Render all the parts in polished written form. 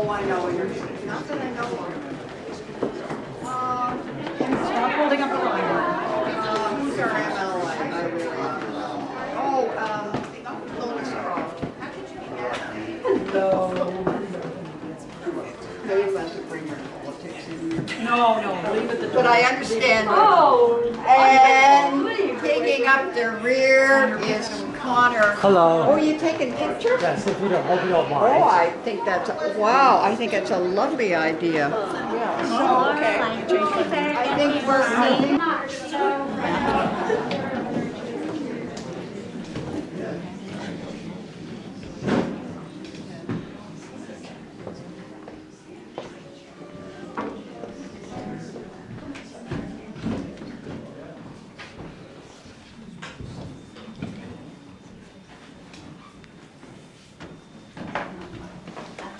Oh, I know what you're saying. Not that I know of. Stop holding up the line. Who's our MLA? Lois Croft. No. I didn't want to bring her politics in here. No, leave it the door. But I understand. Oh. And taking up the rear is Connor. Hello. Oh, you taking pictures? Yes, if you don't mind. Oh, I think that's, wow, I think it's a lovely idea. Yeah. So, okay. I think we're,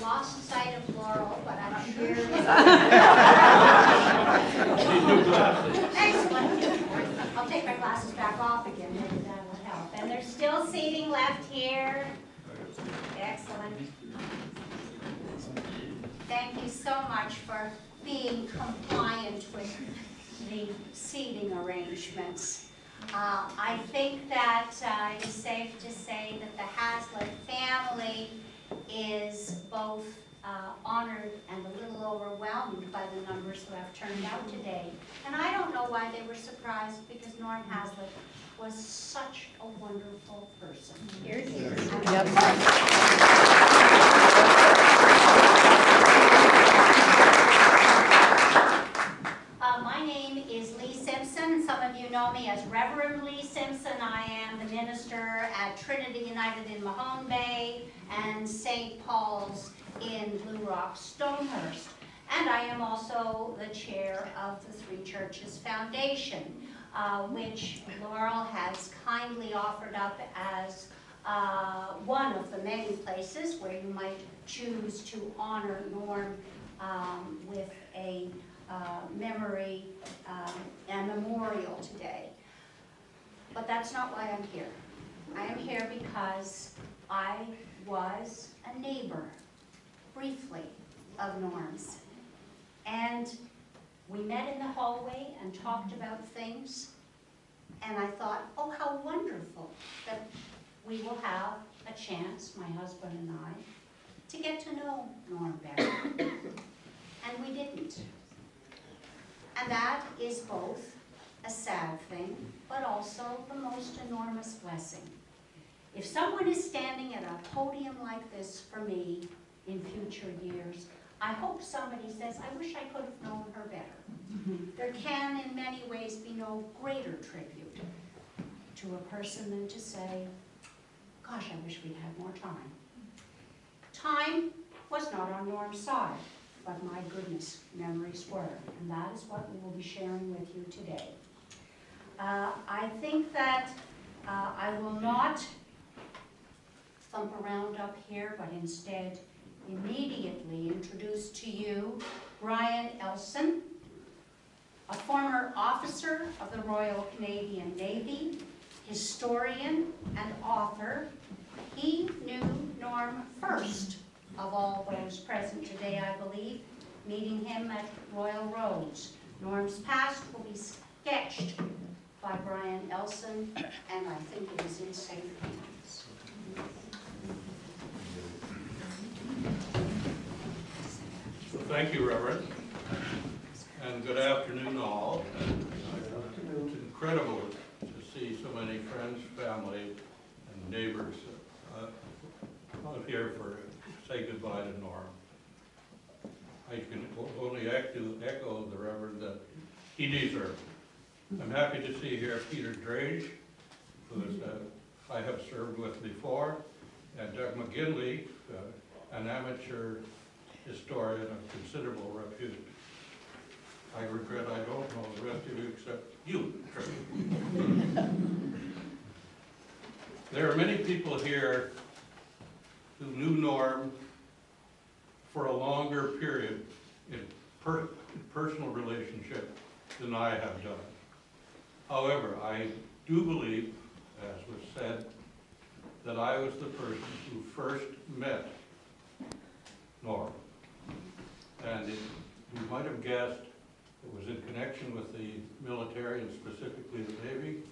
lost sight of Laurel, but I'm here. Excellent. I'll take my glasses back off again, maybe that will help. And there's still seating left here. Excellent. Thank you so much for being compliant with the seating arrangements. I think that it's safe to say that the Haslett family is both honored and a little overwhelmed by the numbers who have turned out today. And I don't know why they were surprised, because Norm Haslett was such a wonderful person. Here he is. Yep. My name is Lee Simpson. Some of you know me as Reverend Lee Simpson. I am the minister at Trinity United in Mahone Bay and St. Paul's in Blue Rock, Stonehurst. And I am also the chair of the Three Churches Foundation, which Laurel has kindly offered up as one of the many places where you might choose to honor Norm with a memory and memorial today. But that's not why I'm here. I am here because I was a neighbor, briefly, of Norm's. And we met in the hallway and talked about things. And I thought, oh, how wonderful that we will have a chance, my husband and I, to get to know Norm better. And we didn't. And that is both a sad thing, but also the most enormous blessing. If someone is standing at a podium like this for me in future years, I hope somebody says, I wish I could have known her better. There can, in many ways, be no greater tribute to a person than to say, gosh, I wish we'd had more time. Time was not on Norm's side, but my goodness, memories were, and that is what we will be sharing with you today. I think that I will not thump around up here, but instead immediately introduce to you Brian Elson, a former officer of the Royal Canadian Navy, historian and author. He knew Norm first of all those present today, I believe, meeting him at Royal Roads. Norm's past will be sketched by Brian Elson, and I think it is in safe hands. So thank you, Reverend, and good afternoon all. It's incredible to see so many friends, family, and neighbors out here for say goodbye to Norm. I can only echo the Reverend that he deserved. I'm happy to see here Peter Drage, who I have served with before, and Doug McGinley, an amateur historian of considerable repute. I regret I don't know the rest of you except you. There are many people here who knew Norm for a longer period in personal relationship than I have done. However, I do believe, as was said, that I was the person who first met Norm. might have guessed it was in connection with the military and specifically the Navy,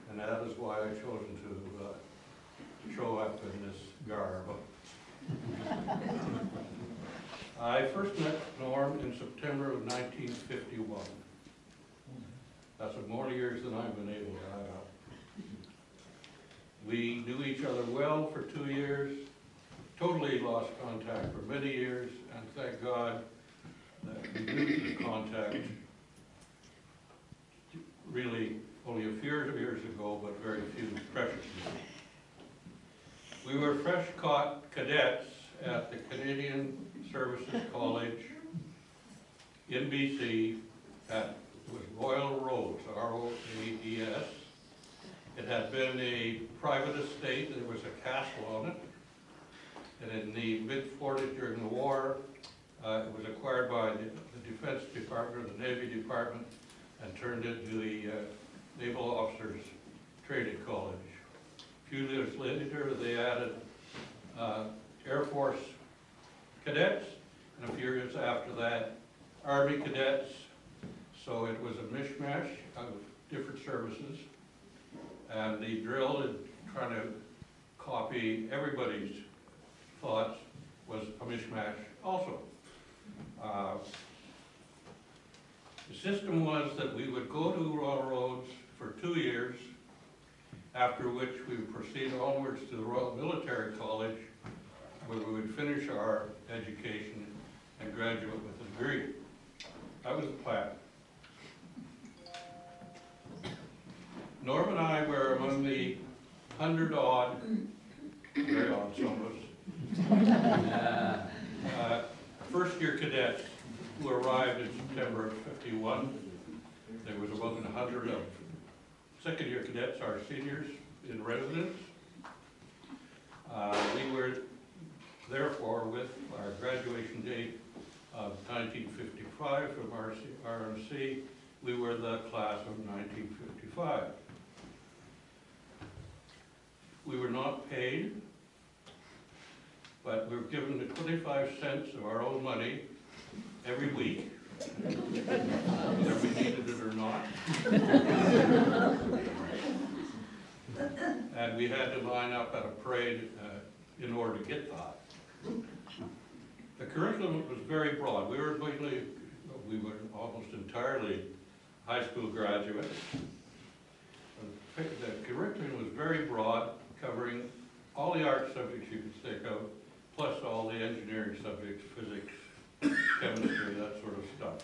and that is why I've chosen to show up in this garb. I first met Norm in September of 1951. That's more years than I've been able to add up. We knew each other well for 2 years, totally lost contact for many years, and thank God that we lose contact really only a few years ago, but very few precious years. We were fresh cadets at the Canadian Services College in BC at Royal Roads, R-O-A-D-S. It had been a private estate. There was a castle on it. And in the mid-40s during the war, it was acquired by the Defense Department, or the Navy Department, and turned into the Naval Officers Training College. A few years later, they added Air Force cadets, and a few years after that, Army cadets. So it was a mishmash of different services, and the drill in trying to copy everybody's thoughts was a mishmash also. The system was that we would go to Royal Roads for 2 years, after which we would proceed onwards to the Royal Military College, where we would finish our education and graduate with a degree. That was the plan. Norm and I were among the 100-odd, very odd some of us, first-year cadets who arrived in September of '51. There was about 100 of second-year cadets, our seniors in residence. We were, therefore, with our graduation date of 1955 from RMC, we were the class of 1955. We were not paid, but we were given the 25 cents of our own money every week, whether we needed it or not. And we had to line up at a parade in order to get that. The curriculum was very broad. We were almost entirely high school graduates. The curriculum was very broad, covering all the art subjects you could think of, plus all the engineering subjects, physics, chemistry, that sort of stuff.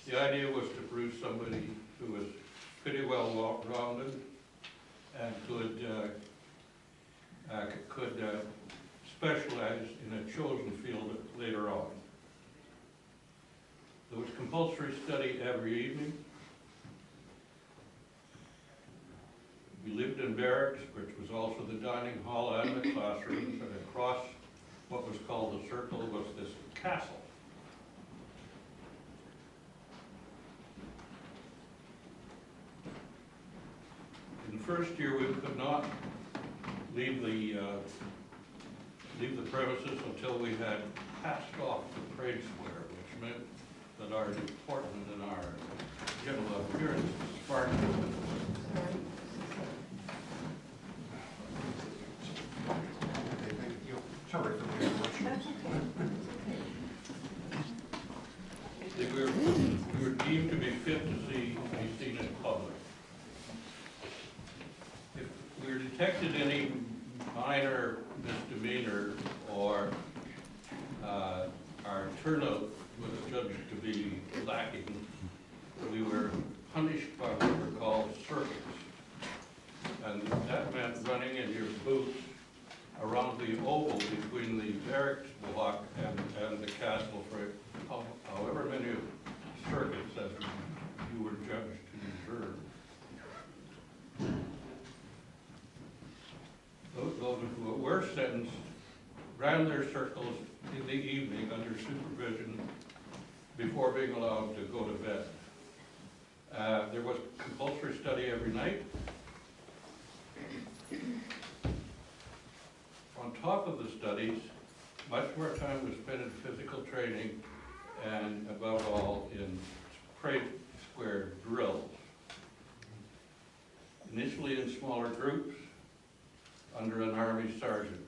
The idea was to produce somebody who was pretty well rounded and could specialize in a chosen field later on. There was compulsory study every evening. We lived in barracks, which was also the dining hall and the classrooms, and across what was called the circle was this castle. In the first year, we could not leave the premises until we had passed off the parade square, which meant that our deportment and our general appearance sparkled. Sorry for the interruption. We were deemed to be fit to be seen in public. If we were detected any minor misdemeanor or our turnout was judged to be lacking, we were punished by what were called circuits. And that meant running in your boots around the oval between the barracks block and the castle for however many circuits as you were judged to deserve. Those who were sentenced ran their circles in the evening under supervision before being allowed to go to bed. There was compulsory study every night. On top of the studies, much of our time was spent in physical training and above all in parade square drills. Initially in smaller groups under an army sergeant.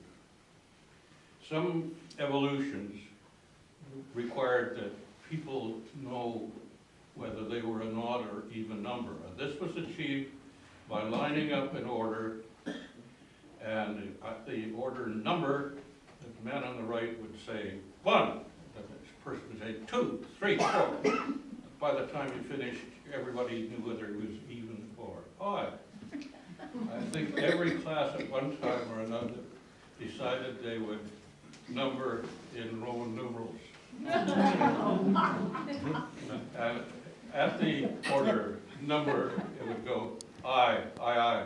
Some evolutions required that people know whether they were an odd or even number. This was achieved by lining up in order, and at the order number, the man on the right would say 1, the person would say 2, 3, 4. By the time you finished, everybody knew whether it was even or odd. I think every class at one time or another decided they would number in Roman numerals. And at the order number, it would go I, B, I.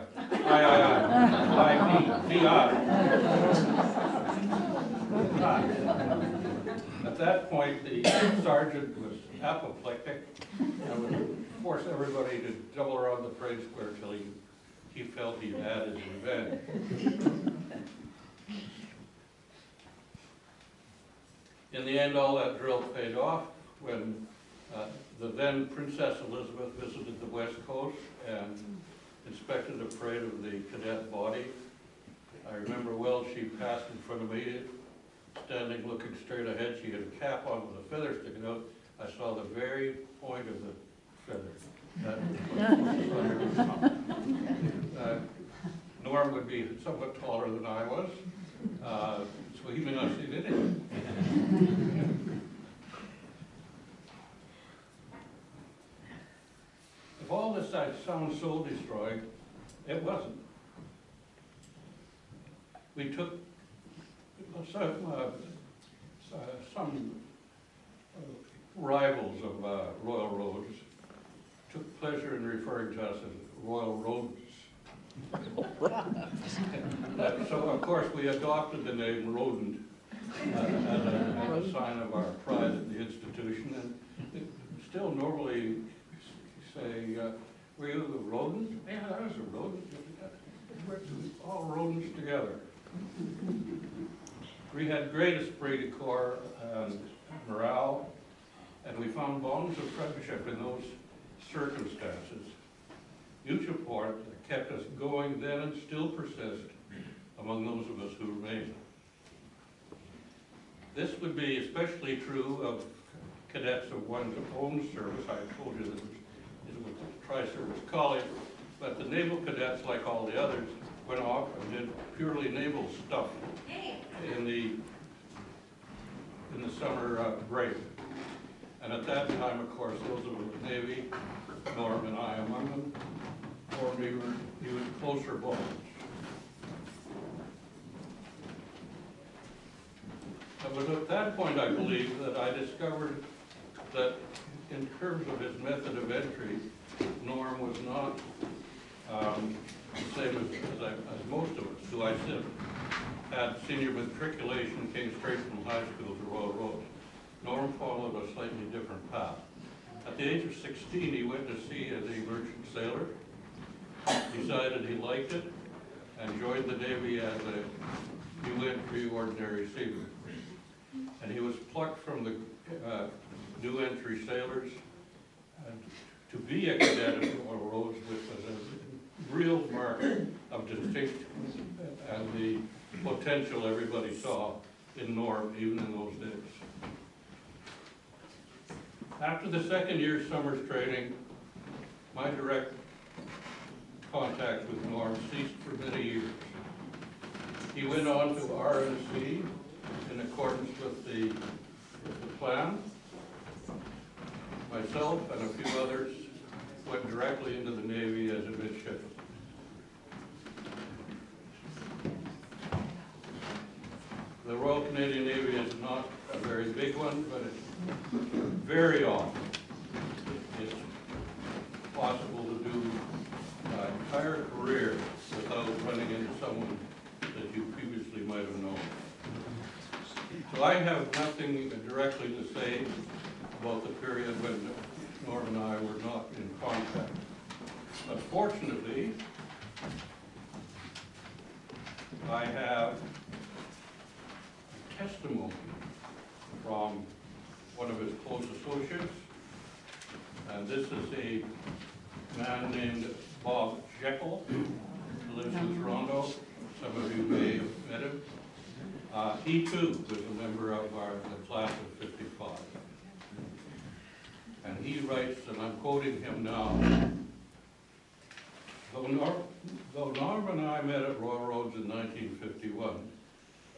At that point, the sergeant was apoplectic and would force everybody to double around the parade square till he felt he'd had his revenge. In the end, all that drill paid off when the then Princess Elizabeth visited the West Coast and inspected a parade of the cadet body. I remember well, she passed in front of me, standing looking straight ahead. She had a cap on with a feather sticking out. I saw the very point of the feather. Norm would be somewhat taller than I was, so he may not see anything. If all this sounds soul destroying, it wasn't. We took some rivals of Royal Roads took pleasure in referring to us as Royal Rodents. So of course we adopted the name Rodent as a sign of our pride in the institution, and still normally say, were you a rodent? Yeah, I was a rodent. We're all rodents together. We had great esprit de corps and morale, and we found bonds of friendship in those circumstances. Mutual support that kept us going then and still persist among those of us who remain. This would be especially true of cadets of one's own service. I told you that it was a tri-service college, but the naval cadets, like all the others, went off and did purely naval stuff in the summer break. And at that time, of course, those of the Navy, Norm and I among them, formed even closer bonds. It was at that point, I believe, that I discovered that in terms of his method of entry, Norm was not the same as most of us, who I said had senior matriculation, came straight from high school to Royal Roads. Norm followed a slightly different path. At the age of 16, he went to sea as a merchant sailor, decided he liked it, and joined the Navy as a new entry ordinary seaman. And he was plucked from the new entry sailors to be a cadet at Royal Roads, which was a real mark of distinction and the potential everybody saw in Norm, even in those days. After the second year summer's training, my direct contact with Norm ceased for many years. He went on to RNC in accordance with the plan. Myself and a few others went directly into the Navy as a midshipman. The Royal Canadian Navy is not a very big one, but it's very often it's possible to do an entire career without running into someone that you previously might have known. So I have nothing directly to say about the period when Norm and I were not in contact. But fortunately, I have testimony from one of his close associates. And this is a man named Bob Jekyll, who lives in Toronto. Some of you may have met him. He too was a member of the class of 55. And he writes, and I'm quoting him now, though Norm and I met at Royal Roads in 1951,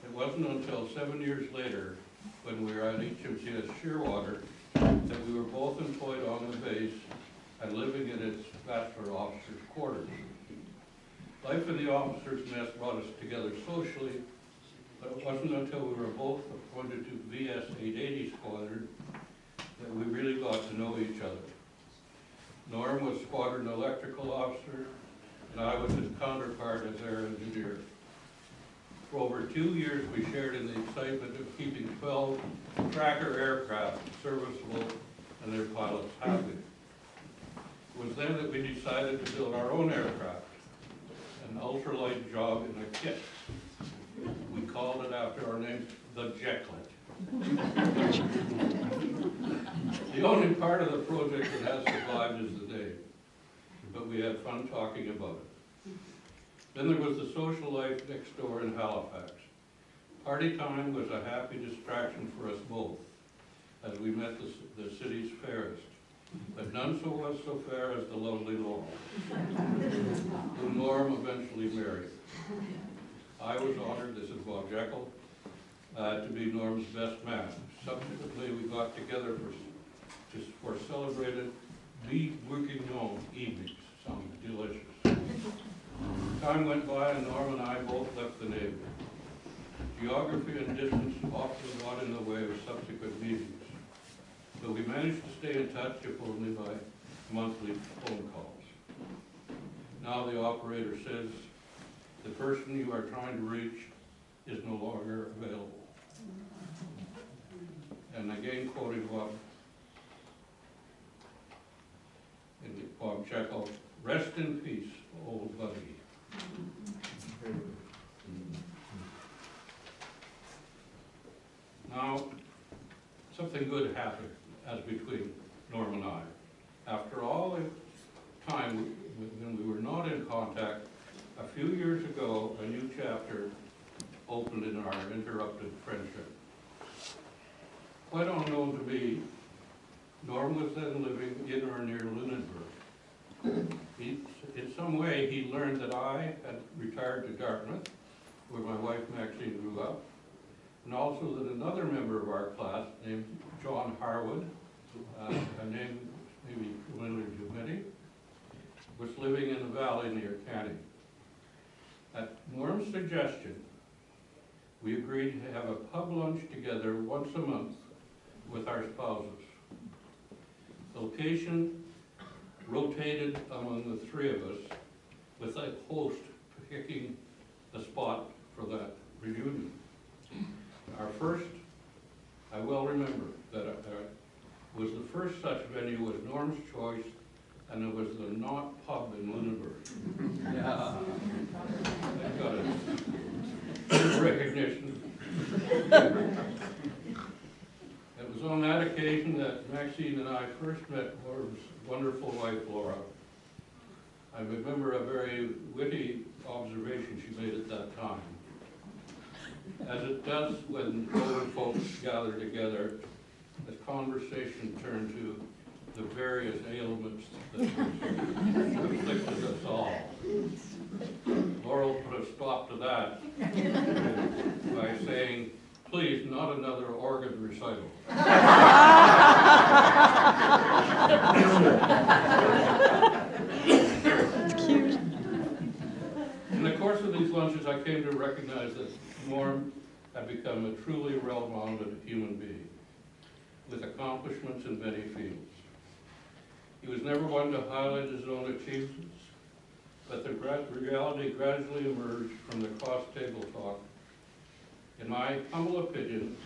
it wasn't until 7 years later, when we were at HMCS Shearwater, that we were both employed on the base and living in its bachelor officers' quarters. Life in the officers' mess brought us together socially, but it wasn't until we were both appointed to VS 880 Squadron that we really got to know each other. Norm was squadron electrical officer, and I was his counterpart as air engineer. For over 2 years, we shared in the excitement of keeping 12 tracker aircraft serviceable and their pilots happy. It was then that we decided to build our own aircraft, an ultralight job in a kit. We called it after our name, the Jekyll. The only part of the project that has survived is the name, but we had fun talking about it. Then there was the social life next door in Halifax. Party time was a happy distraction for us both, as we met the city's fairest, but none was so fair as the lovely Laurel, who Norm eventually married. I was honored, this is Bob Jekyll, to be Norm's best man. Subsequently, we got together for celebrated bourguignon evenings. Sounds delicious. Time went by and Norm and I both left the Navy. Geography and distance often got in the way of subsequent meetings, but we managed to stay in touch, if only by monthly phone calls. Now the operator says, the person you are trying to reach is no longer available. And again, quoting Bob Jekyll, rest in peace, old buddy. Now, something good happened as between Norm and I. After all the time when we were not in contact, a few years ago, a new chapter opened in our interrupted friendship. Quite unknown to me, Norm was then living in or near Lunenburg. In some way, he learned that I had retired to Dartmouth, where my wife Maxine grew up, and also that another member of our class, named John Harwood, a name maybe familiar to many, was living in the valley near Canning. At Norm's suggestion, we agreed to have a pub lunch together once a month with our spouses. The location rotated among the three of us, with a host picking the spot for that reunion. Our first, I well remember that was the first such venue was Norm's choice, and it was the Knot Pub in Lunenburg. Yeah. I got it. Recognition. It was on that occasion that Maxine and I first met Norm's wonderful wife, Laura. I remember a very witty observation she made at that time. As it does when older folks gather together, the conversation turned to the various ailments that afflicted us all. Laurel put a stop to that by saying, please, not another organ recital. That's cute. In the course of these lunches, I came to recognize that Norm had become a truly well-rounded human being, with accomplishments in many fields. He was never one to highlight his own achievements, but the reality gradually emerged from the cross-table talk. In my humble opinion,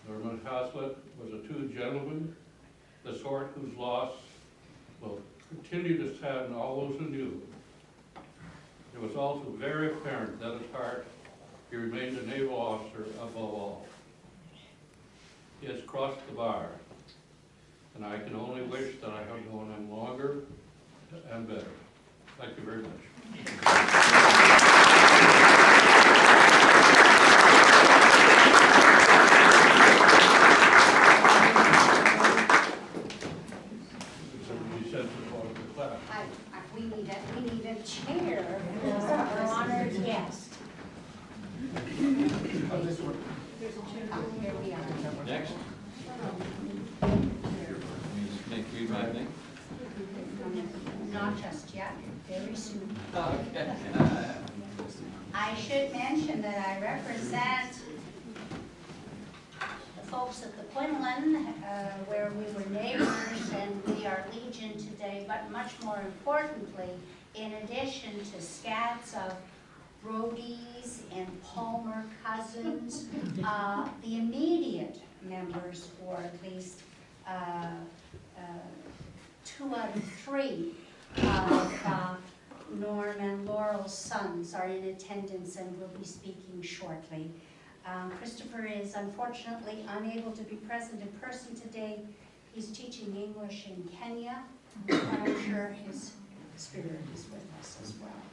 Norman Haslett was a true gentleman, the sort whose loss will continue to sadden all those who knew him. It was also very apparent that at heart he remained a naval officer above all. He has crossed the bar, and I can only wish that I have known him longer and better. Thank you very much. We need a chair for our honored guest. Here we are. Next. Make read my thing. Not just yet, very soon. I should mention that I represent the folks at the Quinlan, where we were neighbors, and we are Legion today, but much more importantly, in addition to scats of Brodies and Palmer cousins, the immediate members, or at least 2 out of 3 of Norm and Laurel's sons are in attendance and will be speaking shortly. Christopher is unfortunately unable to be present in person today. He's teaching English in Kenya, but I'm sure his spirit is with us as well.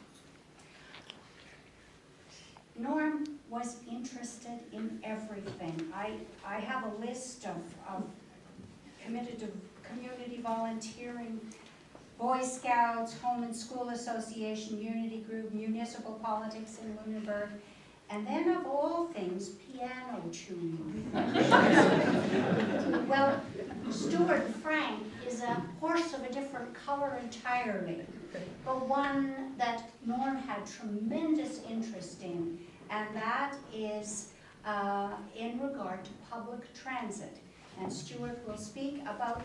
Norm was interested in everything. I have a list of committed to community volunteering, Boy Scouts, Home and School Association, Unity Group, municipal politics in Lunenburg, and then of all things, piano tuning. Well, Stuart Frank is a horse of a different color entirely, but one that Norm had tremendous interest in, and that is in regard to public transit. And Stuart will speak about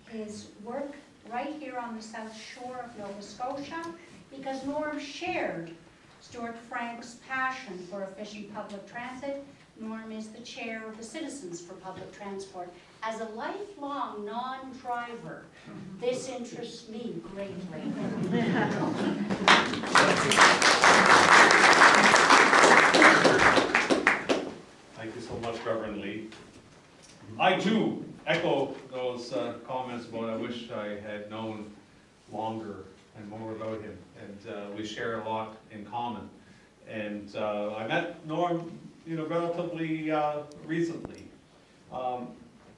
his work right here on the South Shore of Nova Scotia, because Norm shared Stuart Frank's passion for efficient public transit. Norm is the chair of the Citizens for Public Transport. As a lifelong non-driver, this interests me greatly. Thank you so much, Reverend Lee. I too echo those comments about I wish I had known longer and more about him, and we share a lot in common. And I met Norm, relatively recently.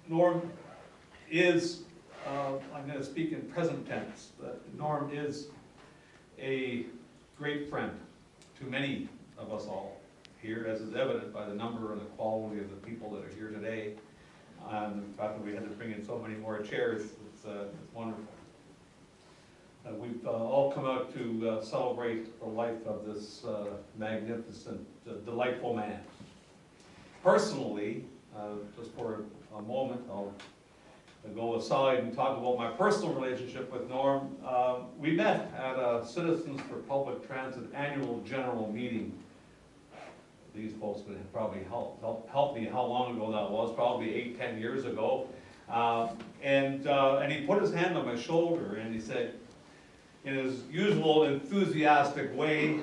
Norm is, I'm going to speak in present tense, Norm is a great friend to many of us all here, as is evident by the number and the quality of the people that are here today. And the fact that we had to bring in so many more chairs, it's wonderful. We've all come out to celebrate the life of this magnificent, delightful man. Personally, just for a moment, I'll go aside and talk about my personal relationship with Norm. We met at a Citizens for Public Transit annual general meeting. These folks would probably help me how long ago that was, probably 8-10 years ago. And he put his hand on my shoulder and he said, in his usual enthusiastic way,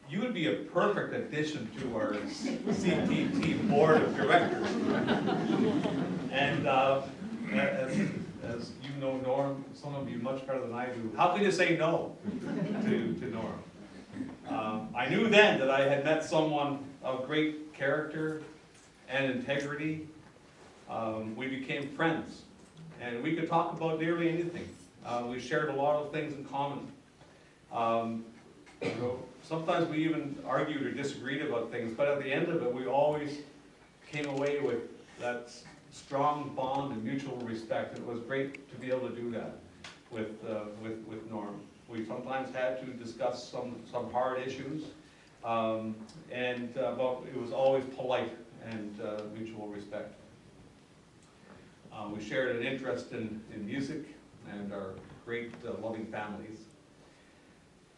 you would be a perfect addition to our CTT board of directors. And as you know Norm, some of you much better than I do, how could you say no to Norm? I knew then that I had met someone of great character and integrity. We became friends, and we could talk about nearly anything. We shared a lot of things in common. Sometimes we even argued or disagreed about things, but at the end of it, we always came away with that strong bond and mutual respect. It was great to be able to do that with Norm. We sometimes had to discuss some hard issues, but it was always polite and mutual respect. We shared an interest in music and our great loving families.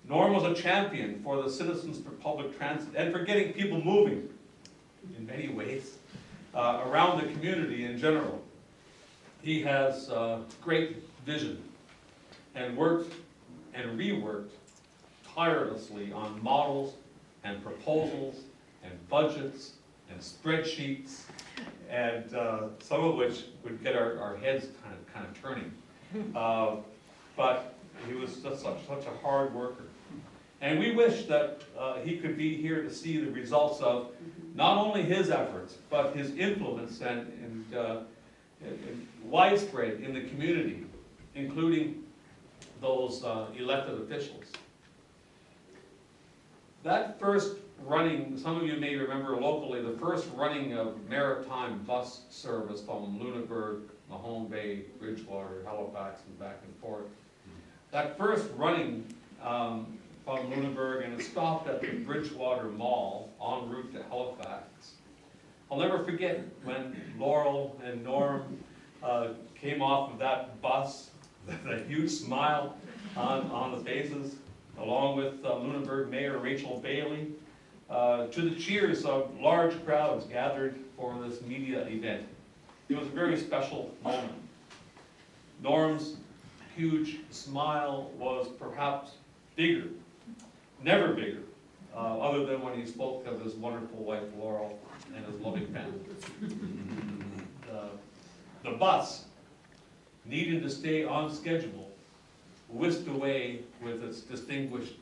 Norm was a champion for the Citizens for Public Transit and for getting people moving in many ways around the community in general. He has great vision and worked and reworked tirelessly on models and proposals and budgets and spreadsheets and some of which would get our heads kind of turning. But he was just such a hard worker. And we wish that he could be here to see the results of not only his efforts, but his influence and widespread in the community, including those elected officials. That first running, some of you may remember locally, the first running of maritime bus service from Lunenburg, Mahone Bay, Bridgewater, Halifax, and back and forth. That first running from Lunenburg, and it stopped at the Bridgewater Mall en route to Halifax. I'll never forget when Laurel and Norm came off of that bus, that huge smile on the faces, along with Lunenburg Mayor Rachel Bailey, to the cheers of large crowds gathered for this media event. It was a very special moment. Norm's huge smile was perhaps bigger, never bigger, other than when he spoke of his wonderful wife Laurel and his loving family. The bus, needing to stay on schedule, whisked away with its distinguished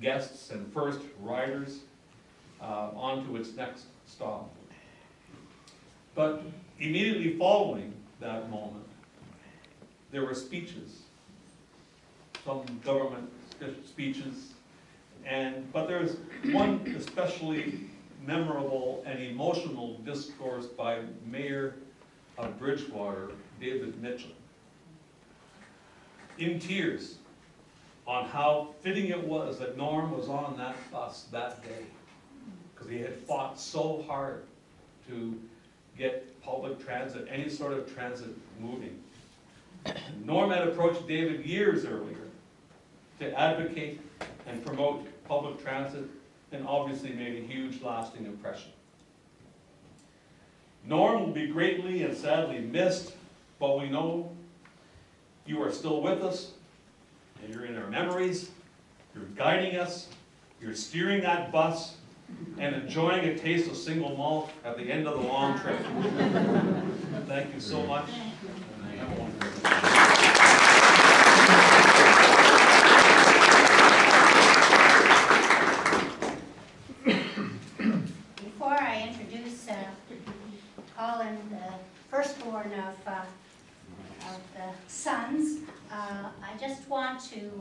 guests and first riders onto its next stop. But immediately following that moment, there were speeches, some government speeches, but there's one especially memorable and emotional discourse by Mayor of Bridgewater, David Mitchell, in tears on how fitting it was that Norm was on that bus that day, because he had fought so hard to get public transit, any sort of transit moving. Norm had approached David years earlier to advocate and promote public transit, and obviously made a huge lasting impression. Norm will be greatly and sadly missed, but we know you are still with us, and you're in our memories, you're guiding us, you're steering that bus, and enjoying a taste of single malt at the end of the long trip. Thank you so much. And have a wonderful day. Before I introduce Colin, the firstborn of the sons, I just want to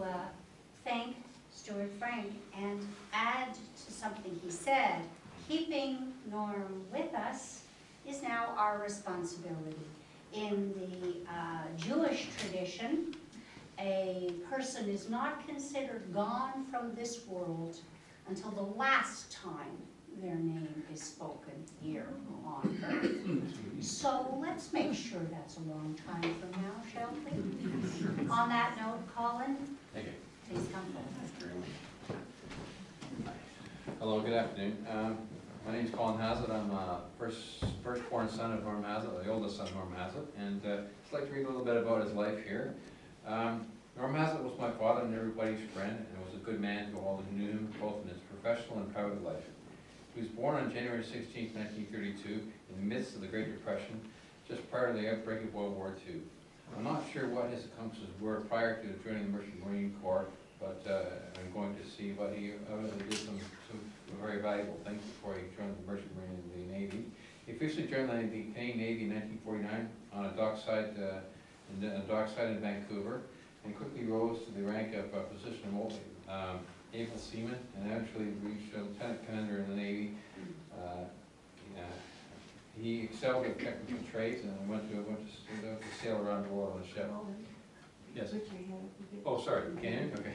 thank Stuart Frank and add to something he said. Keeping Norm with us is now our responsibility. In the Jewish tradition, a person is not considered gone from this world until the last time their name is spoken here on earth. So let's make sure that's a long time from now, shall we? On that note, Colin, Thank you. please come forward. Hello, good afternoon. My name is Colin Haslett. I'm firstborn son of Norm Haslett, the oldest son of Norm Haslett, and I'd like to read a little bit about his life here. Norm Haslett was my father and everybody's friend, and was a good man to all who knew him, both in his professional and private life. He was born on January 16, 1932, in the midst of the Great Depression, just prior to the outbreak of World War II. I'm not sure what his accomplishments were prior to joining the Merchant Marine Corps, but I'm going to see what he did some very valuable things before he joined the Merchant Marine and the Navy. He officially joined the Canadian Navy in 1949 on a dockside in Vancouver, and quickly rose to the rank of position able seaman, and eventually reached lieutenant commander in the Navy. He excelled in technical trades and went to sail around the world on a ship. Yes. Oh, sorry. Can you? Okay.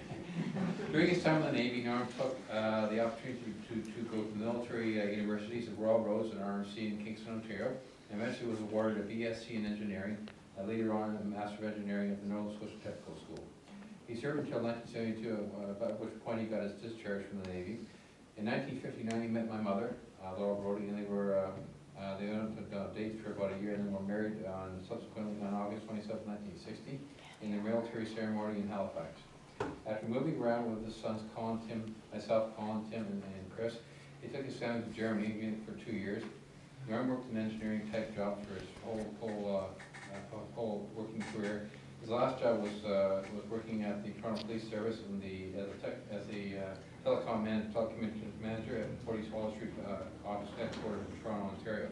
During his time in the Navy, Norm took the opportunity to go to the military universities of Royal Roads and RMC in Kingston, Ontario, and eventually was awarded a BSc in engineering, later on a Master of Engineering at the Nova Scotia Technical School. He served until 1972, at which point he got his discharge from the Navy. In 1959, he met my mother, Laura Brody, and they went on dates for about a year, and then were married subsequently on August 27, 1960, in the military ceremony in Halifax. After moving around with his sons, myself, Colin, Tim, and Chris, He took his family to Germany for 2 years. Norm worked in engineering type jobs for his whole working career. His last job was working at the Toronto Police Service as a telecommunications manager at 40 Swallow Street office headquarters in Toronto, Ontario.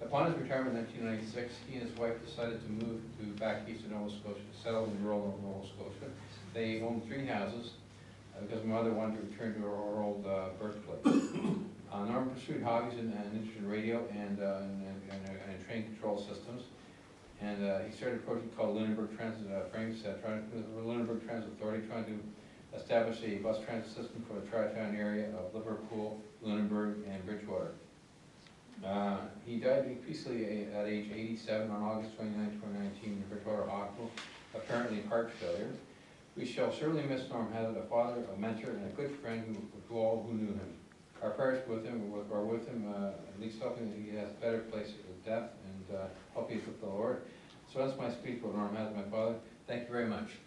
Upon his retirement in 1996, he and his wife decided to move back east to Nova Scotia, to settle in rural Nova Scotia. They owned 3 houses because my mother wanted to return to her old birthplace. Norm pursued hobbies and interest in radio and train control systems. And he started a project called Lunenburg Transit Lunenburg Transit Authority, trying to establish a bus transit system for the tri-town area of Liverpool, Lunenburg, and Bridgewater. He died peacefully at age 87 on August 29, 2019 in Bridgewater Hospital, apparently heart failure. We shall certainly miss Norm Haslett, a father, a mentor, and a good friend to all who knew him. Our prayers are with him, at least hoping that he has a better place of death, and hope he's with the Lord. So that's my speech for Norm Haslett, my father. Thank you very much.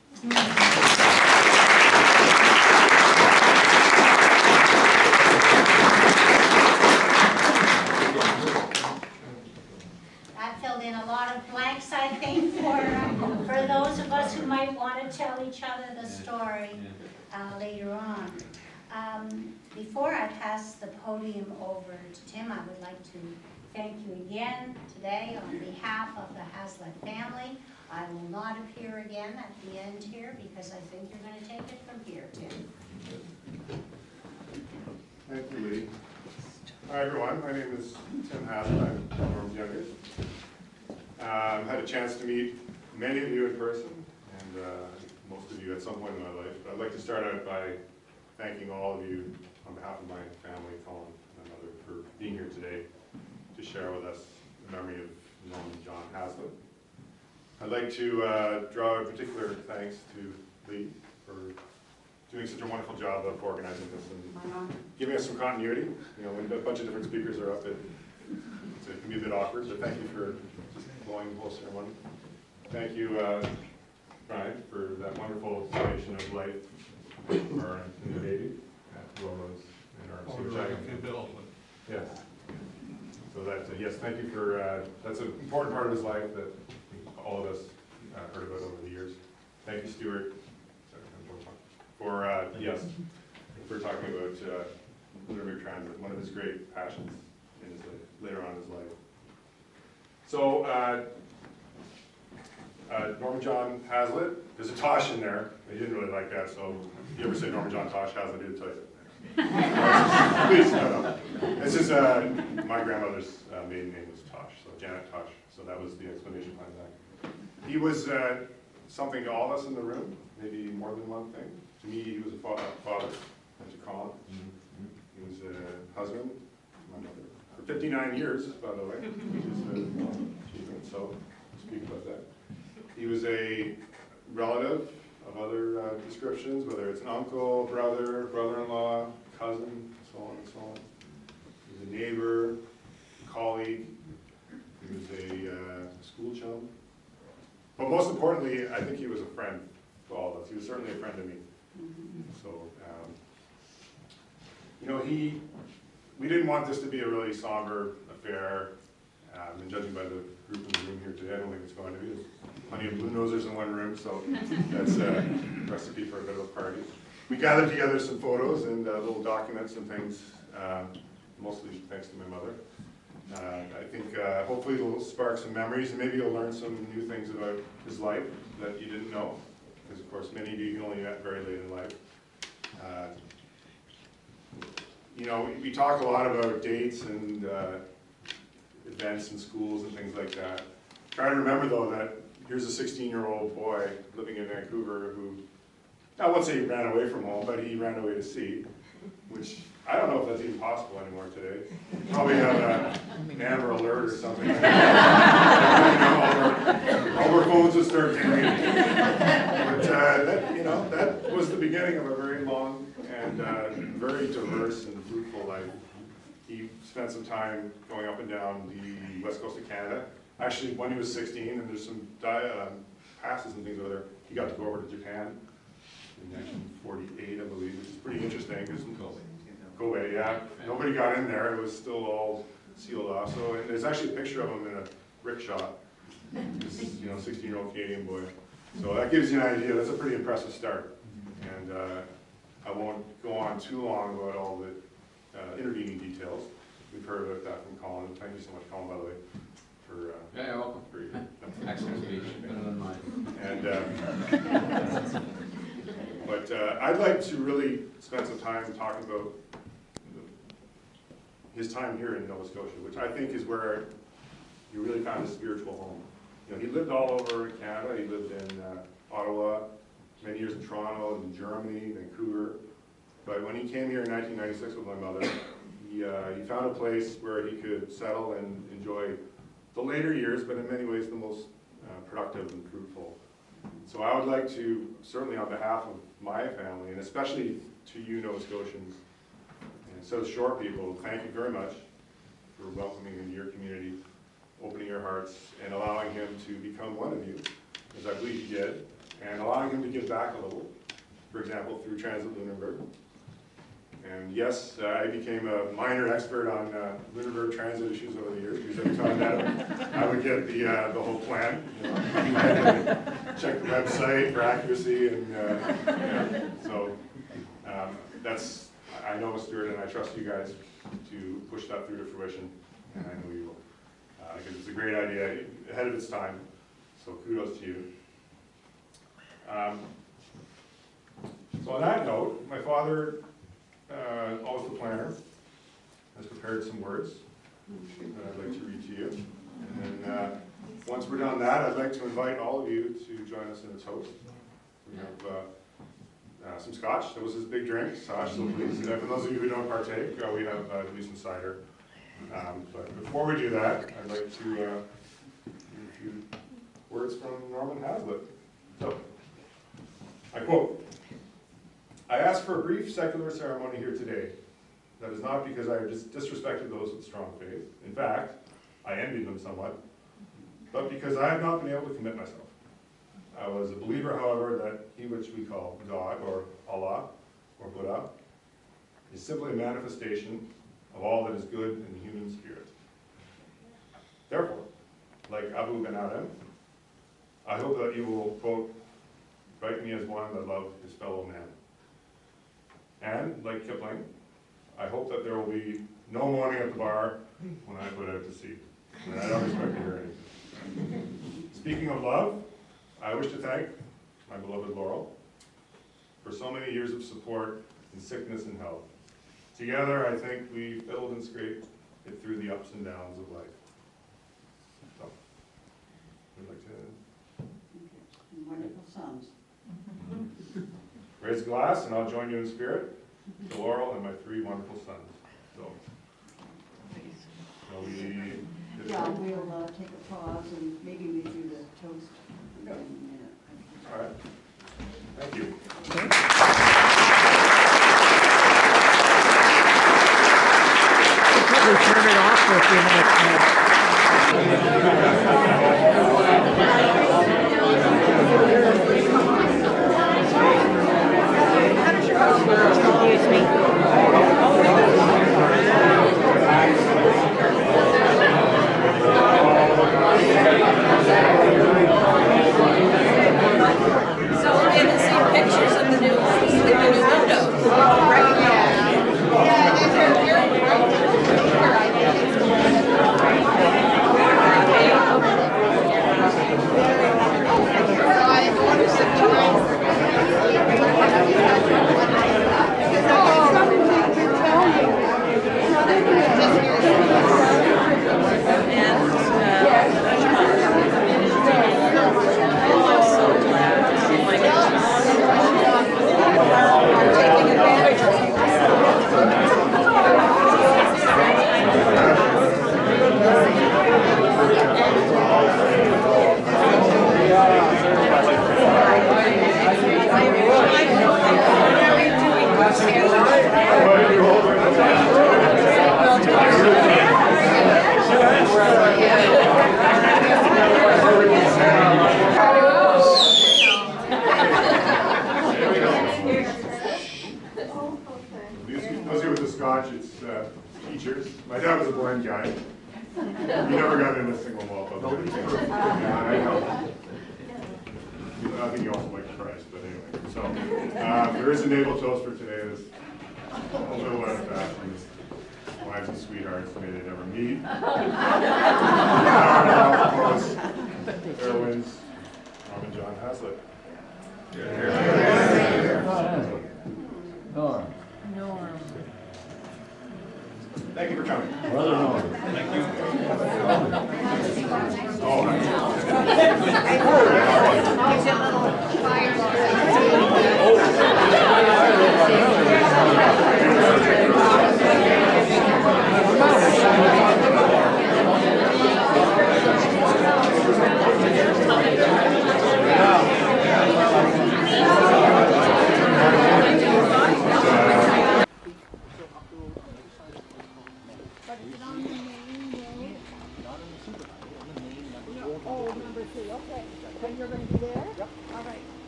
That filled in a lot of blanks, I think, for those of us who might want to tell each other the story later on. Before I pass the podium over to Tim, I would like to thank you again today on behalf of the Haslett family. I will not appear again at the end here because I think you're going to take it from here, Tim. Thank you, Lee. Hi, everyone. My name is Tim Haslett. I'm Norm's youngest. I've had a chance to meet many of you in person, and most of you at some point in my life. But I'd like to start out by thanking all of you on behalf of my family, Colin and my mother, for being here today to share with us the memory of Norman John Haslett. I'd like to draw a particular thanks to Lee for doing such a wonderful job of organizing this and giving us some continuity. You know, when a bunch of different speakers are up, it can be a bit awkward, but thank you for just blowing the whole ceremony. Thank you, Brian, for that wonderful summation of life for our new baby, as well as in our Yes. So that, yes, thank you for, that's an important part of his life that all of us heard about over the years. Thank you, Stuart, for, yes, for talking about Lunenburg Transit, one of his great passions in his life, later on in his life. So, Norman John Haslett, there's a Tosh in there. I didn't really like that, so if you ever say Norman John Tosh Haslett, he'll tell you. Please, no. This is, my grandmother's maiden name was Tosh, so Janet Tosh, so that was the explanation behind that. He was something to all of us in the room, maybe more than one thing. To me, he was a father, and to Colin. He was a husband to my mother. For 59 years, by the way, which is an achievement, so speak about that. He was a relative of other descriptions, whether it's an uncle, brother, brother-in-law, cousin, so on and so on. He was a neighbor, a colleague. He was a school chum. But most importantly, I think he was a friend to all of us. He was certainly a friend to me. So, you know, we didn't want this to be a really somber affair. And judging by the group in the room here today, I don't think it's going to be. There's plenty of blue nosers in one room, so that's a recipe for a bit of a party. We gathered together some photos and little documents and things, mostly thanks to my mother. I think hopefully it'll spark some memories, and maybe you'll learn some new things about his life that you didn't know, because of course many of you only met very late in life. You know, we talk a lot about dates and events in schools and things like that. Try to remember though that here's a 16-year-old boy living in Vancouver who, I won't say he ran away from home, but he ran away to sea, which I don't know if that's even possible anymore today. Probably have an Amber Alert or something. All our phones would start ringing. But that, you know, that was the beginning of a very long and very diverse and fruitful life. He spent some time going up and down the west coast of Canada. Actually, when he was 16, and there's some passes and things over there, he got to go over to Japan in 1948, I believe, which is pretty interesting. yeah, nobody got in there. It was still all sealed off. So and there's actually a picture of him in a rickshaw. This, 16-year-old Canadian boy. So that gives you an idea. That's a pretty impressive start. And I won't go on too long about all the intervening details. We've heard about that from Colin. Thank you so much, Colin, by the way, for Yeah, you're welcome. for your Excellent speech, better than mine. And but I'd like to really spend some time talking about his time here in Nova Scotia, which I think is where he really found his spiritual home. He lived all over Canada. He lived in Ottawa, many years in Toronto, in Germany, Vancouver. But when he came here in 1996 with my mother, he found a place where he could settle and enjoy the later years, but in many ways the most productive and fruitful. So I would like to, certainly on behalf of my family, and especially to you Nova Scotians, and South Shore people, thank you very much for welcoming him into your community, opening your hearts, and allowing him to become one of you, as I believe he did, and allowing him to give back a little, for example, through Transit Lunenburg. And yes, I became a minor expert on Lunenburg transit issues over the years, because every time that I would get the whole plan. I had to check the website for accuracy, and so that's, I know Stuart, and I trust you guys to push that through to fruition, and I know you will. Because it's a great idea, ahead of its time, so kudos to you. So on that note, my father, always the planner, has prepared some words that I'd like to read to you. And then once we're done that, I'd like to invite all of you to join us in a toast. We have some scotch. That was his big drink, scotch, so please. And for those of you who don't partake, we have some cider. But before we do that, I'd like to read a few words from Norman Haslett. So, I quote, "I ask for a brief secular ceremony here today. That is not because I have disrespected those with strong faith. In fact, I envy them somewhat, but because I have not been able to commit myself. I was a believer, however, that he which we call God, or Allah, or Buddha, is simply a manifestation of all that is good in the human spirit. Therefore, like Abu Ben Adam, I hope that you will, quote, write me as one that loved his fellow man. And, like Kipling, I hope that there will be no mourning at the bar when I put out to sea. And I don't expect to hear anything. Speaking of love, I wish to thank my beloved Laurel for so many years of support in sickness and health. Together, I think we fiddled and scraped it through the ups and downs of life." So, we'd like to Wonderful sons. raise a glass, and I'll join you in spirit to Laurel and my 3 wonderful sons. So, shall we? Yeah, we'll take a pause and maybe we do the toast in a minute. All right. Thank you. We turn it off for a few minutes. Excuse me. So we're getting to see pictures of the new windows. Right? Yeah. it's teachers. My dad was a blind guy. He never got in a single malt of it. Yeah, I know. I think he also liked Christ, but anyway. So there is a naval toast for today. There's a little out of fashion. Wives and sweethearts, may they never meet. Heroines, Mom and John Haslett. Norm. Thank you for coming. Brother Norm. Thank you. Oh, Here's a little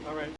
All right.